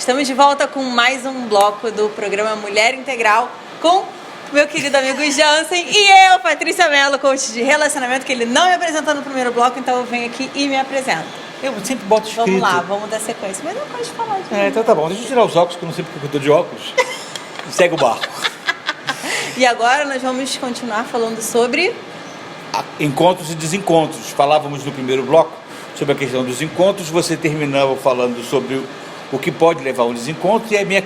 Estamos de volta com mais um bloco do programa Mulher Integral com meu querido amigo Jansen e eu, Patrícia Mello, coach de relacionamento, que ele não me apresentou no primeiro bloco, então eu venho aqui e me apresento. Eu sempre boto escrito. Vamos lá, vamos dar sequência. Mas eu gosto de falar de mim. Então tá bom, deixa eu tirar os óculos, que eu não sei porque eu tô de óculos. E segue o barco. E agora nós vamos continuar falando sobre... encontros e desencontros. Falávamos no primeiro bloco sobre a questão dos encontros, você terminava falando sobre o que pode levar a um desencontro, e a minha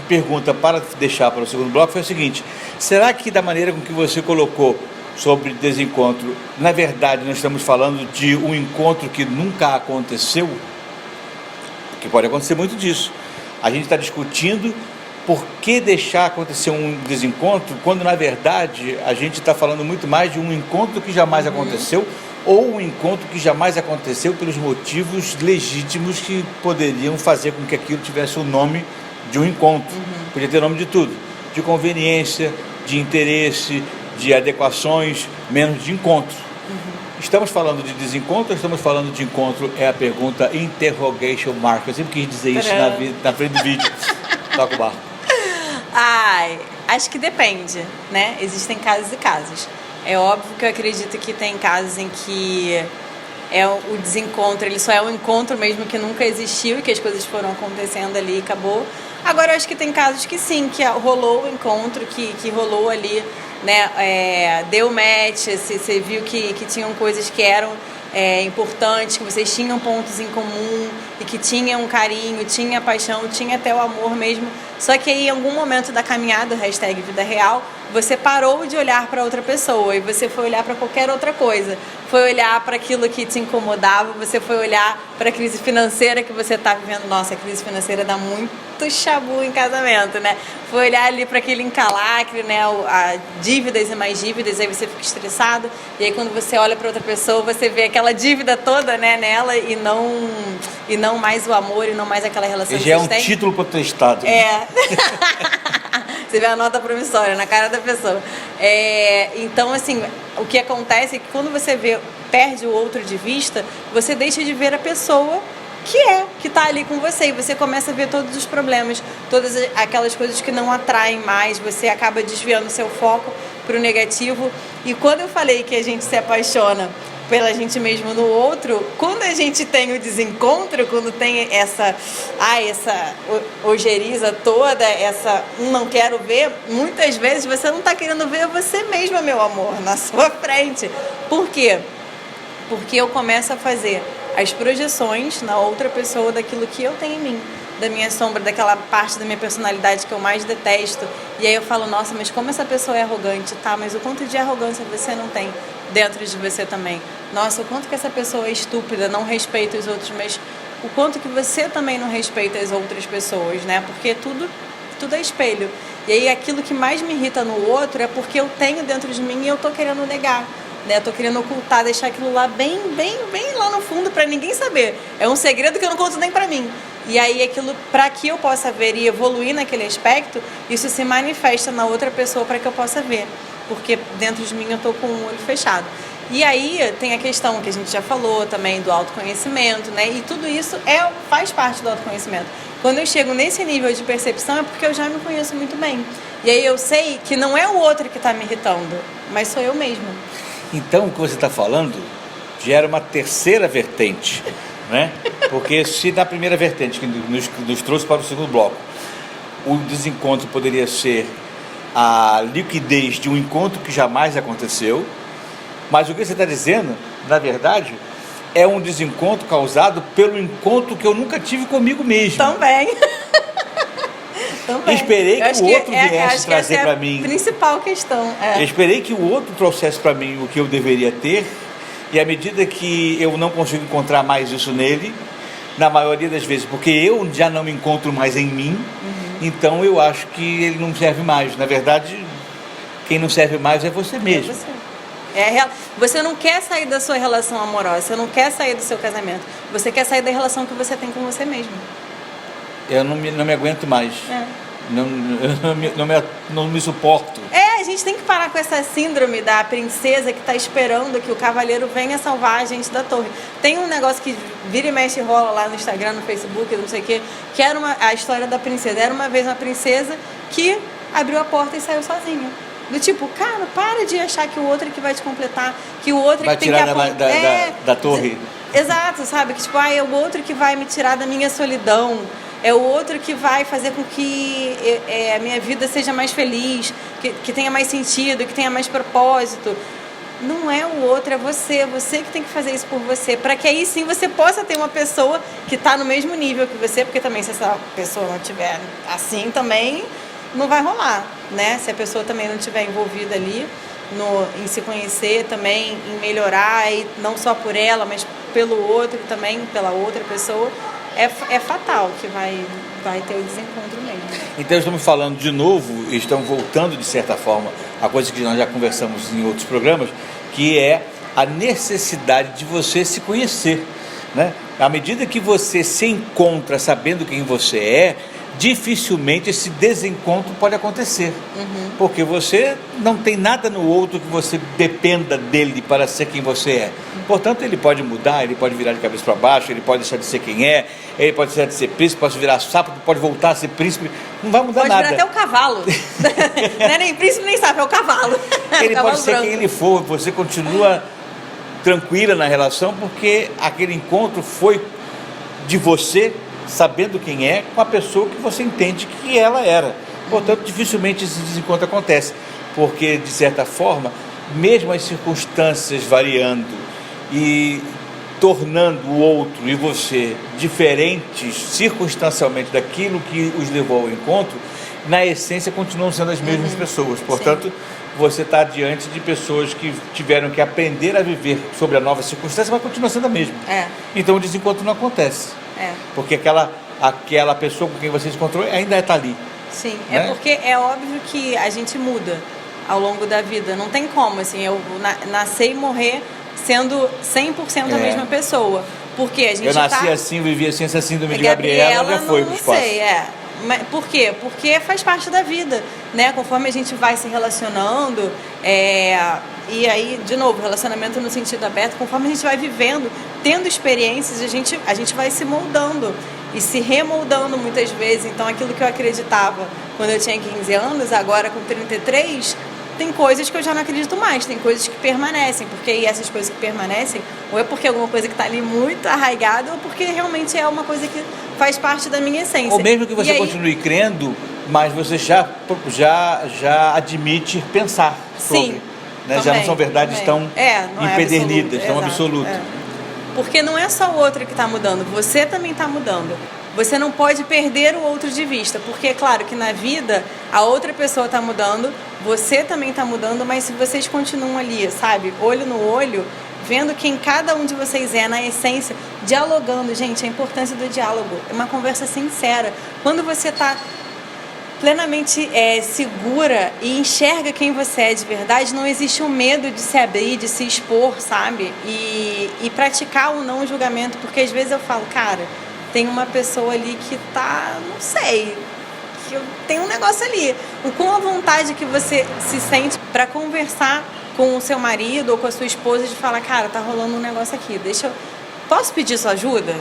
pergunta para deixar para o segundo bloco foi o seguinte: será que da maneira com que você colocou sobre desencontro, na verdade nós estamos falando de um encontro que nunca aconteceu? Porque pode acontecer muito disso. A gente está discutindo por que deixar acontecer um desencontro, quando na verdade a gente está falando muito mais de um encontro que jamais aconteceu, ou um encontro que jamais aconteceu pelos motivos legítimos que poderiam fazer com que aquilo tivesse o nome de um encontro. Podia ter nome de tudo, de conveniência, de interesse, de adequações, menos de encontro. Estamos falando de desencontro ou estamos falando de encontro? É a pergunta interrogation mark. Eu sempre quis dizer isso na frente do vídeo. Toca o barco. Ai, acho que depende, né? Existem casos e casos. É óbvio que eu acredito que tem casos em que o desencontro, ele só é um encontro mesmo que nunca existiu e que as coisas foram acontecendo ali e acabou. Agora, eu acho que tem casos que sim, que rolou o encontro, que rolou ali, né? Deu match, você viu que tinham coisas que eram importantes, que vocês tinham pontos em comum e que tinha um carinho, tinha paixão, tinha até o amor mesmo. Só que aí, em algum momento da caminhada, hashtag vida real, você parou de olhar para outra pessoa e você foi olhar para qualquer outra coisa. Foi olhar para aquilo que te incomodava, você foi olhar para a crise financeira que você está vivendo. Nossa, a crise financeira dá muito chabu em casamento, né? Foi olhar ali para aquele encalacre, né? Dívidas e mais dívidas, aí você fica estressado. E aí quando você olha para outra pessoa, você vê aquela dívida toda, né, nela e não mais o amor e não mais aquela relação que já vocês têm. É um título protestado. Você vê a nota promissória na cara da pessoa. Então, assim, o que acontece é que quando você perde o outro de vista, você deixa de ver a pessoa que está ali com você, e você começa a ver todos os problemas, todas aquelas coisas que não atraem mais, você acaba desviando o seu foco para o negativo. E quando eu falei que a gente se apaixona pela gente mesmo no outro, quando a gente tem o desencontro, quando tem essa ojeriza toda, não quero ver, muitas vezes você não está querendo ver você mesma, meu amor, na sua frente. Por quê? Porque eu começo a fazer as projeções na outra pessoa daquilo que eu tenho em mim, da minha sombra, daquela parte da minha personalidade que eu mais detesto. E aí eu falo, nossa, mas como essa pessoa é arrogante, tá? Mas o quanto de arrogância você não tem dentro de você também? Nossa, o quanto que essa pessoa é estúpida, não respeita os outros, mas o quanto que você também não respeita as outras pessoas, né? Porque tudo é espelho. E aí aquilo que mais me irrita no outro é porque eu tenho dentro de mim e eu tô querendo negar, né? Eu tô querendo ocultar, deixar aquilo lá bem lá no fundo para ninguém saber. É um segredo que eu não conto nem para mim. E aí aquilo, para que eu possa ver e evoluir naquele aspecto, isso se manifesta na outra pessoa para que eu possa ver. Porque dentro de mim eu tô com o olho fechado. E aí tem a questão que a gente já falou também do autoconhecimento, né? E tudo isso faz parte do autoconhecimento. Quando eu chego nesse nível de percepção é porque eu já me conheço muito bem. E aí eu sei que não é o outro que está me irritando, mas sou eu mesma. Então o que você está falando gera uma terceira vertente, né? Porque se na primeira vertente que nos trouxe para o segundo bloco, o desencontro poderia ser a liquidez de um encontro que jamais aconteceu, mas o que você está dizendo, na verdade, é um desencontro causado pelo encontro que eu nunca tive comigo mesmo. Também. Esperei que o outro viesse trazer para mim. Principal questão. Eu esperei que o outro trouxesse para mim o que eu deveria ter, e à medida que eu não consigo encontrar mais isso nele, na maioria das vezes, porque eu já não me encontro mais em mim, então eu acho que ele não serve mais. Na verdade, quem não serve mais é você mesmo. É você. Você não quer sair da sua relação amorosa, você não quer sair do seu casamento, você quer sair da relação que você tem com você mesmo. Eu não me aguento mais. Não me suporto. gente tem que parar com essa síndrome da princesa que tá esperando que o cavaleiro venha salvar a gente da torre. Tem um negócio que vira e mexe e rola lá no Instagram, no Facebook, não sei o quê, que era a história da princesa. Era uma vez uma princesa que abriu a porta e saiu sozinha. Do tipo, cara, para de achar que o outro é que vai te completar, que o outro é que tem que tirar da torre. Exato, sabe? Que tipo, é o outro que vai me tirar da minha solidão, é o outro que vai fazer com que a minha vida seja mais feliz, que tenha mais sentido, que tenha mais propósito. Não é o outro, é você que tem que fazer isso por você, para que aí sim você possa ter uma pessoa que está no mesmo nível que você, porque também se essa pessoa não estiver assim também, não vai rolar, né? Se a pessoa também não estiver envolvida ali em se conhecer também, em melhorar, e não só por ela, mas pelo outro também, pela outra pessoa, é fatal que vai ter o desencontro mesmo. Então estamos falando de novo, e estamos voltando de certa forma a coisa que nós já conversamos em outros programas, que é a necessidade de você se conhecer, né? À medida que você se encontra sabendo quem você é, dificilmente esse desencontro pode acontecer, porque você não tem nada no outro que você dependa dele para ser quem você é. Portanto, ele pode mudar, ele pode virar de cabeça para baixo, ele pode deixar de ser quem é, ele pode deixar de ser príncipe, pode virar sapo, pode voltar a ser príncipe, não vai mudar nada. Pode virar até o cavalo. Não é nem príncipe nem sapo, é o cavalo. Ele o cavalo pode ser branco. quem ele for, você continua tranquila na relação, porque aquele encontro foi de você sabendo quem é, com a pessoa que você entende que ela era. Portanto, dificilmente esse desencontro acontece, porque, de certa forma, mesmo as circunstâncias variando e tornando o outro e você diferentes circunstancialmente daquilo que os levou ao encontro, na essência continuam sendo as mesmas pessoas. Portanto, sim, você está diante de pessoas que tiveram que aprender a viver sobre a nova circunstância, mas continua sendo a mesma. Então o desencontro não acontece. Porque aquela pessoa com quem você se encontrou ainda está ali. Sim, né? É porque é óbvio que a gente muda ao longo da vida. Não tem como, assim, eu nascer e morrer sendo 100% a mesma pessoa. Porque a gente eu nasci assim, vivi assim, essa síndrome de Gabriela já foi pro espaço. Não sei, Mas por quê? Porque faz parte da vida, né? Conforme a gente vai se relacionando, e aí, de novo, relacionamento no sentido aberto, conforme a gente vai vivendo, tendo experiências, a gente vai se moldando e se remoldando muitas vezes. Então, aquilo que eu acreditava quando eu tinha 15 anos, agora com 33, tem coisas que eu já não acredito mais, tem coisas que permanecem, porque aí essas coisas que permanecem, ou é porque é alguma coisa que está ali muito arraigada, ou porque realmente é uma coisa que faz parte da minha essência. Ou mesmo que você continue crendo, mas você já admite pensar sobre. Sim, né? também, Já não são verdades tão empedernidas, tão absolutas. Porque não é só o outro que está mudando, você também está mudando. Você não pode perder o outro de vista, porque é claro que na vida a outra pessoa está mudando, você também está mudando, mas se vocês continuam ali, sabe, olho no olho, vendo quem cada um de vocês é na essência, dialogando, gente, a importância do diálogo, é uma conversa sincera. Quando você está plenamente segura e enxerga quem você é de verdade, não existe um medo de se abrir, de se expor, sabe? E praticar o não julgamento, porque às vezes eu falo, cara, tem uma pessoa ali que tá, não sei, que tem um negócio ali. O quão à vontade que você se sente para conversar com o seu marido ou com a sua esposa de falar, cara, tá rolando um negócio aqui, posso pedir sua ajuda?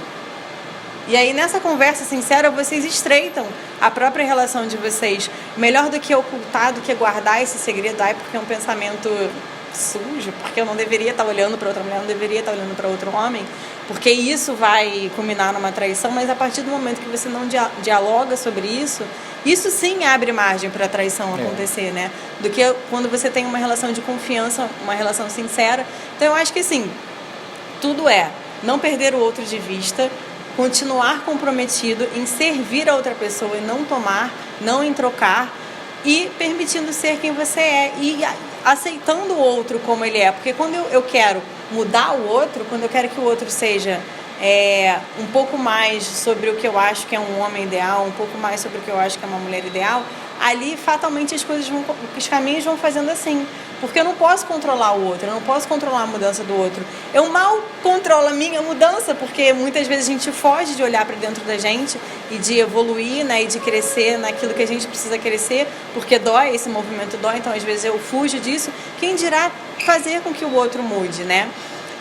E aí nessa conversa sincera vocês estreitam a própria relação de vocês. Melhor do que ocultar, do que guardar esse segredo, porque é um pensamento sujo, porque eu não deveria estar olhando para outra mulher, não deveria estar olhando para outro homem, porque isso vai culminar numa traição, mas a partir do momento que você não dialoga sobre isso, isso sim abre margem para a traição acontecer, né? Do que quando você tem uma relação de confiança, uma relação sincera. Então eu acho que assim, tudo não perder o outro de vista, continuar comprometido em servir a outra pessoa e não tomar, não em trocar, e permitindo ser quem você é e aceitando o outro como ele é. Porque quando eu quero mudar o outro, quando eu quero que o outro seja um pouco mais sobre o que eu acho que é um homem ideal, um pouco mais sobre o que eu acho que é uma mulher ideal, ali fatalmente os caminhos vão fazendo assim. Porque eu não posso controlar o outro, eu não posso controlar a mudança do outro. Eu mal controlo a minha mudança, porque muitas vezes a gente foge de olhar para dentro da gente e de evoluir, né, e de crescer naquilo que a gente precisa crescer, porque dói, esse movimento dói, então às vezes eu fujo disso. Quem dirá fazer com que o outro mude, né?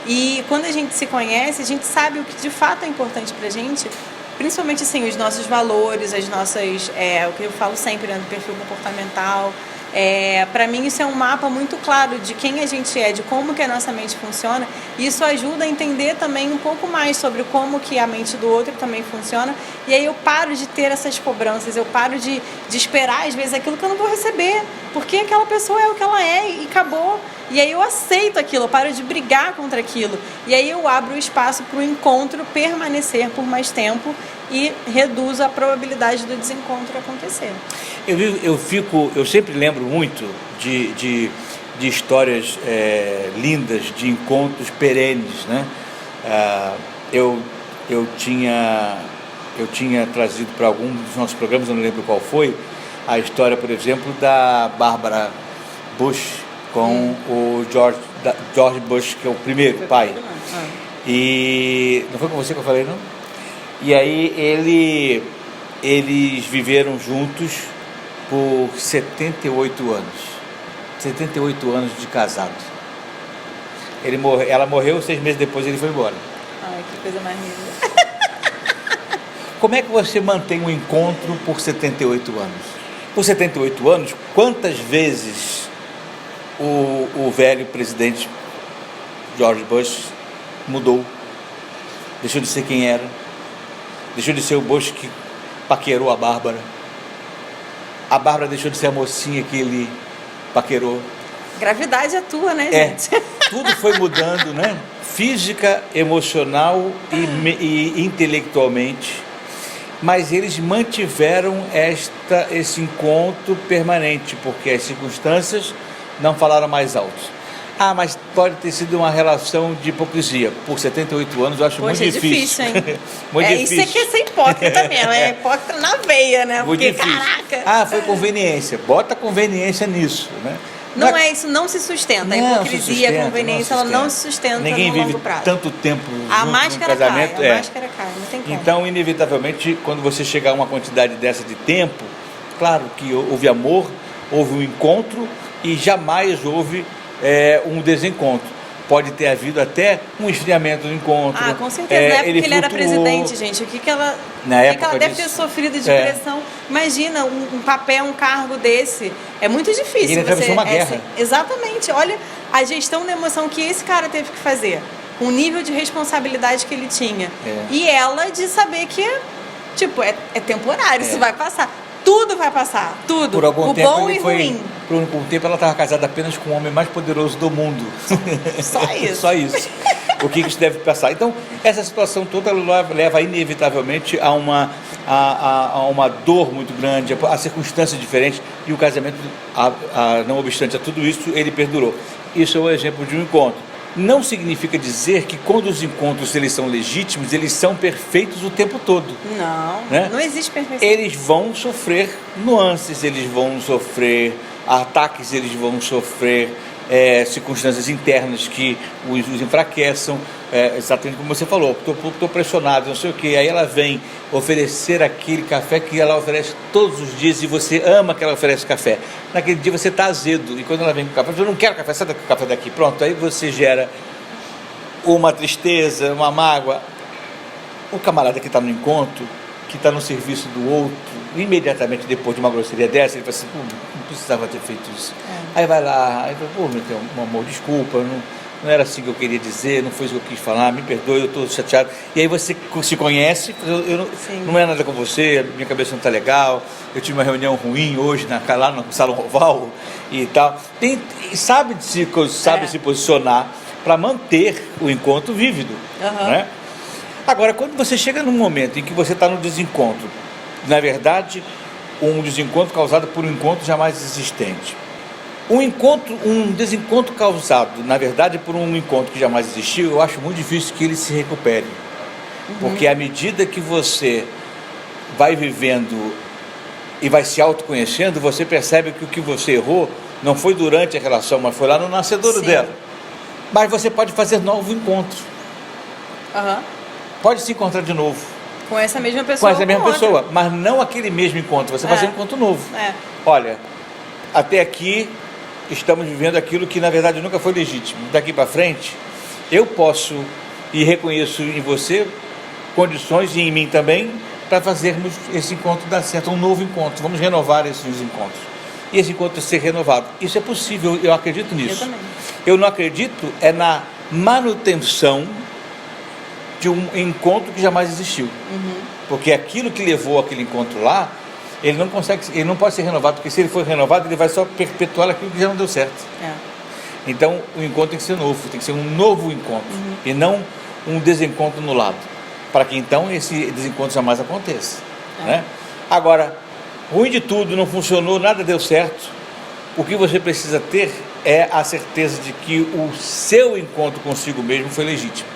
E quando a gente se conhece, a gente sabe o que de fato é importante pra gente, principalmente assim, os nossos valores, as nossas, o que eu falo sempre, né, do perfil comportamental. Para mim isso é um mapa muito claro de quem a gente é, de como que a nossa mente funciona, e isso ajuda a entender também um pouco mais sobre como que a mente do outro também funciona, e aí eu paro de ter essas cobranças, eu paro de esperar às vezes aquilo que eu não vou receber, porque aquela pessoa é o que ela é e acabou, e aí eu aceito aquilo, eu paro de brigar contra aquilo, e aí eu abro o espaço para o encontro permanecer por mais tempo e reduzo a probabilidade do desencontro acontecer. Eu sempre lembro muito de histórias lindas, de encontros perenes, né? Eu tinha trazido para algum dos nossos programas, eu não lembro qual foi, a história, por exemplo, da Barbara Bush com o George Bush, que é o primeiro pai. E não foi com você que eu falei, não? E aí eles viveram juntos por 78 anos. 78 anos de casado. Ela morreu 6 meses depois, ele foi embora. Ai, que coisa mais linda. Como é que você mantém um encontro por 78 anos? Por 78 anos, quantas vezes o velho presidente George Bush mudou? Deixou de ser quem era? Deixou de ser o Bush que paquerou a Bárbara? A Bárbara deixou de ser a mocinha que ele paquerou? Gravidade é tua, né, gente? Tudo foi mudando, né? Física, emocional e intelectualmente. Mas eles mantiveram esse encontro permanente, porque as circunstâncias não falaram mais alto. Mas pode ter sido uma relação de hipocrisia. Por 78 anos eu acho muito difícil. Hein? Muito difícil. Isso é que é ser hipócrita mesmo, é hipócrita na veia, né? Muito porque, difícil. Caraca! Foi conveniência. Bota conveniência nisso, né? Não é isso, não se sustenta. A hipocrisia, a conveniência, ela não se sustenta no longo prazo. Tanto tempo a junto máscara no casamento. Cai, a máscara cai, não tem como. Então, inevitavelmente, quando você chegar a uma quantidade dessa de tempo, claro que houve amor, houve um encontro e jamais houve um desencontro. Pode ter havido até um esfriamento do encontro. Com certeza. Na época que ele era presidente, gente, o que ela deve ter sofrido de pressão. Imagina um papel, um cargo desse. É muito difícil. Ele atravessou uma guerra. Exatamente. Olha a gestão da emoção que esse cara teve que fazer. O nível de responsabilidade que ele tinha. E ela de saber que, é temporário, isso vai passar. Tudo vai passar, tudo. Por algum tempo bom e ruim. Por algum tempo ela estava casada apenas com o homem mais poderoso do mundo. Só isso. Só isso. O que isso deve passar? Então, essa situação toda leva inevitavelmente a uma dor muito grande, a circunstâncias diferentes, e o casamento, não obstante a tudo isso, ele perdurou. Isso é um exemplo de um encontro. Não significa dizer que quando os encontros eles são legítimos, eles são perfeitos o tempo todo. Não, né? Não existe perfeição. Eles vão sofrer nuances, eles vão sofrer ataques, eles vão sofrer circunstâncias internas que os enfraqueçam, exatamente como você falou, estou pressionado, não sei o que, aí ela vem oferecer aquele café que ela oferece todos os dias e você ama que ela oferece café. Naquele dia você está azedo, e quando ela vem com o café, eu não quero café, sai do café daqui, pronto, aí você gera uma tristeza, uma mágoa. O camarada que está no encontro, que está no serviço do outro, imediatamente depois de uma grosseria dessa, ele fala assim, não precisava ter feito isso. Aí vai lá, aí fala, meu amor, desculpa, não era assim que eu queria dizer, não foi isso que eu quis falar, me perdoe, eu estou chateado. E aí você se conhece, não é nada com você, minha cabeça não está legal, eu tive uma reunião ruim hoje lá no Salão Oval e tal. Sabe se posicionar para manter o encontro vívido, né? Agora, quando você chega num momento em que você está no desencontro, na verdade, um desencontro causado por um encontro jamais existente. Um desencontro causado, na verdade, por um encontro que jamais existiu, eu acho muito difícil que ele se recupere. Porque à medida que você vai vivendo e vai se autoconhecendo, você percebe que o que você errou não foi durante a relação, mas foi lá no nascedouro Sim. dela. Mas você pode fazer novo encontro. Aham. Pode se encontrar de novo. Com essa mesma Com pessoa. essa mesma ou com pessoa, outra. mas não aquele mesmo encontro. Você vai fazer um encontro novo. É. Olha, até aqui estamos vivendo aquilo que na verdade nunca foi legítimo. Daqui para frente, eu posso e reconheço em você condições e em mim também para fazermos esse encontro dar certo, um novo encontro. Vamos renovar esses encontros. E esse encontro ser renovado. Isso é possível, eu acredito nisso. Eu também. Eu não acredito na manutenção de um encontro que jamais existiu. Porque aquilo que levou aquele encontro lá, ele não pode ser renovado, porque se ele for renovado, ele vai só perpetuar aquilo que já não deu certo. É. Então, o encontro tem que ser novo, tem que ser um novo encontro, e não um desencontro no lado, para que então esse desencontro jamais aconteça. Né? Agora, ruim de tudo, não funcionou, nada deu certo, o que você precisa ter é a certeza de que o seu encontro consigo mesmo foi legítimo,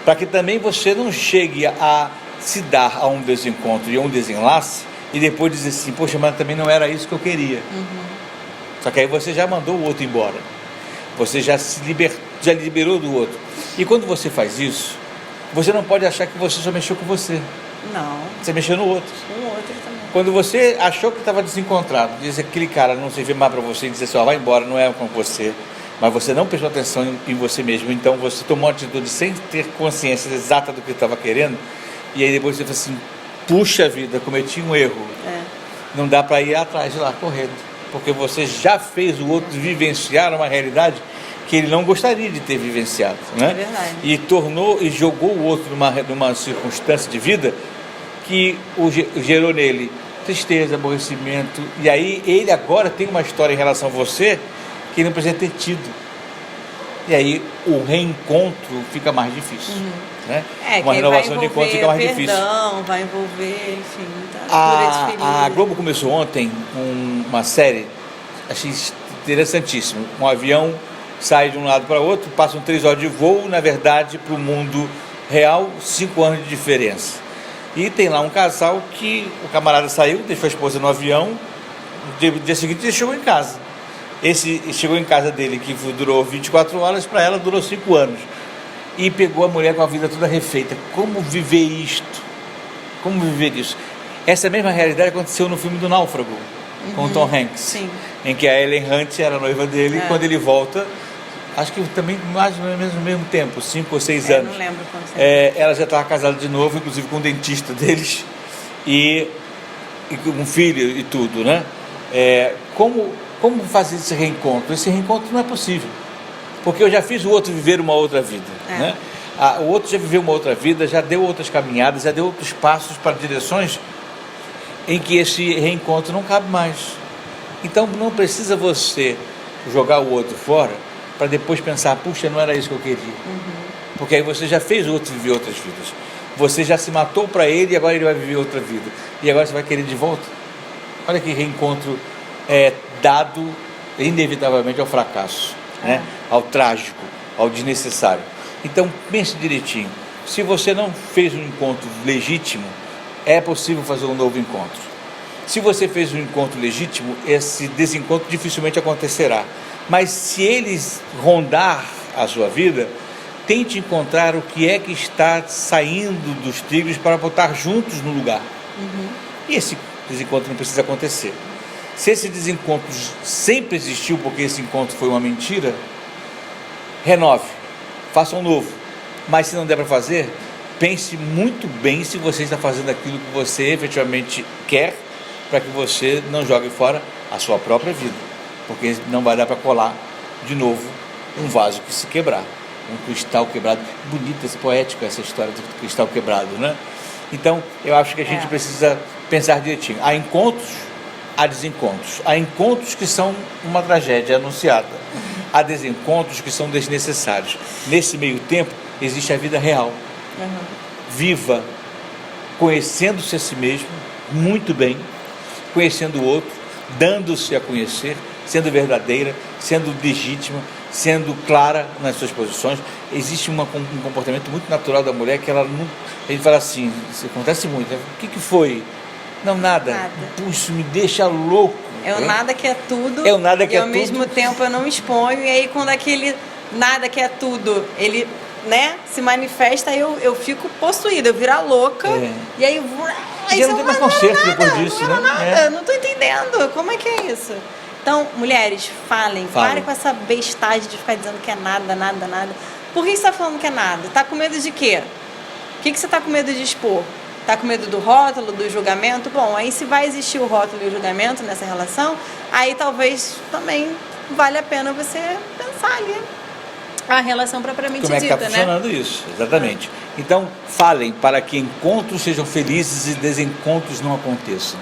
para que também você não chegue a se dar a um desencontro e a um desenlace, e depois dizer assim, poxa, mas também não era isso que eu queria. Só que aí você já mandou o outro embora. Você já liberou do outro. E quando você faz isso, você não pode achar que você só mexeu com você. Não. Você mexeu no outro. Um outro também. Quando você achou que estava desencontrado, diz aquele cara não servia mais para você e dizer assim, ó, vai embora, não é com você. Mas você não prestou atenção em você mesmo. Então você tomou uma atitude sem ter consciência exata do que estava querendo. E aí depois você fala assim, puxa vida, cometi um erro. É. Não dá para ir atrás de lá correndo, porque você já fez o outro vivenciar uma realidade que ele não gostaria de ter vivenciado, né? É verdade. E jogou o outro numa circunstância de vida que gerou nele tristeza, aborrecimento, e aí ele agora tem uma história em relação a você que ele não precisa ter tido. E aí o reencontro fica mais difícil, né? Uma renovação de encontro fica mais difícil. Vai envolver, enfim, tá? A Globo começou ontem uma série, achei interessantíssimo. Um avião sai de um lado para outro, passam 3 horas de voo, na verdade, para o mundo real, 5 anos de diferença. E tem lá um casal que o camarada saiu, deixou a esposa no avião, no dia seguinte ele chegou em casa. Esse chegou em casa dele, que durou 24 horas, para ela durou 5 anos. E pegou a mulher com a vida toda refeita. Como viver isto? Como viver isso? Essa mesma realidade aconteceu no filme do Náufrago, com o Tom Hanks. Sim. Em que a Ellen Hunt era a noiva dele, e quando ele volta, acho que também mais ou menos no mesmo tempo, 5 ou 6 anos. Não lembro quanto tempo. Ela já estava casada de novo, inclusive com um dentista deles, e com um filho e tudo, né? Como fazer esse reencontro? Esse reencontro não é possível, porque eu já fiz o outro viver uma outra vida, né? O outro já viveu uma outra vida, já deu outras caminhadas, já deu outros passos para direções em que esse reencontro não cabe mais. Então não precisa você jogar o outro fora para depois pensar, puxa, não era isso que eu queria. Porque aí você já fez o outro viver outras vidas. Você já se matou para ele e agora ele vai viver outra vida. E agora você vai querer de volta? Olha que reencontro dado inevitavelmente ao fracasso, né? Ao trágico, ao desnecessário. Então pense direitinho. Se você não fez um encontro legítimo, é possível fazer um novo encontro. Se você fez um encontro legítimo, esse desencontro dificilmente acontecerá. Mas se eles rondar a sua vida, tente encontrar o que é que está saindo dos trilhos para botar juntos no lugar. E esse desencontro não precisa acontecer. Se esse desencontro sempre existiu porque esse encontro foi uma mentira, renove, faça um novo. Mas se não der para fazer, pense muito bem se você está fazendo aquilo que você efetivamente quer, para que você não jogue fora a sua própria vida, porque não vai dar para colar de novo um vaso que se quebrar, um cristal quebrado. Bonita, poética essa história do cristal quebrado, né? Então eu acho que a gente precisa pensar direitinho. Há encontros, há desencontros. Há encontros que são uma tragédia anunciada. Há desencontros que são desnecessários. Nesse meio tempo existe a vida real. Viva conhecendo-se a si mesmo muito bem, conhecendo o outro, dando-se a conhecer, sendo verdadeira, sendo legítima, sendo clara nas suas posições. Existe um comportamento muito natural da mulher que ela não... A gente fala assim, isso acontece muito, né? O que foi? Não, nada. Nada. Puxa, me deixa louco. É o nada que é tudo. É o nada que e é ao tudo. mesmo tempo eu não exponho. E aí quando aquele nada que é tudo, ele, né, se manifesta, eu fico possuída, eu viro a louca. É. E aí... E não tem mais conserto depois disso, não era né? nada, É. não tô entendendo. Como é que é isso? Então, mulheres, falem. Pare com essa bestagem de ficar dizendo que é nada, nada, nada. Por que você tá falando que é nada? Tá com medo de quê? O que você tá com medo de expor? Tá com medo do rótulo, do julgamento? Bom, aí se vai existir o rótulo e o julgamento nessa relação, aí talvez também vale a pena você pensar ali a relação propriamente Como é que dita, está né? funcionando isso? Exatamente. Então, falem para que encontros sejam felizes e desencontros não aconteçam.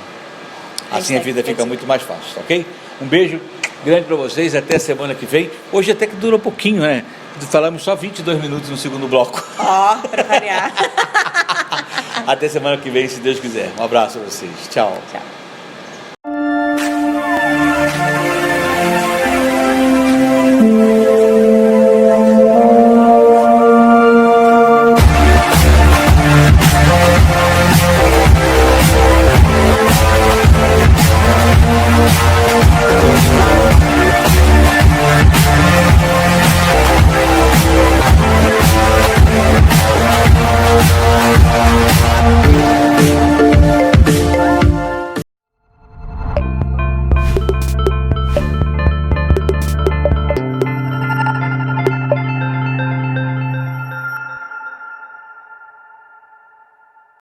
Assim a vida fica muito mais fácil, tá ok? Um beijo grande para vocês, até semana que vem. Hoje até que dura um pouquinho, né? Falamos só 22 minutos no segundo bloco. Ó, para variar. Até semana que vem, se Deus quiser. Um abraço a vocês. Tchau. Tchau.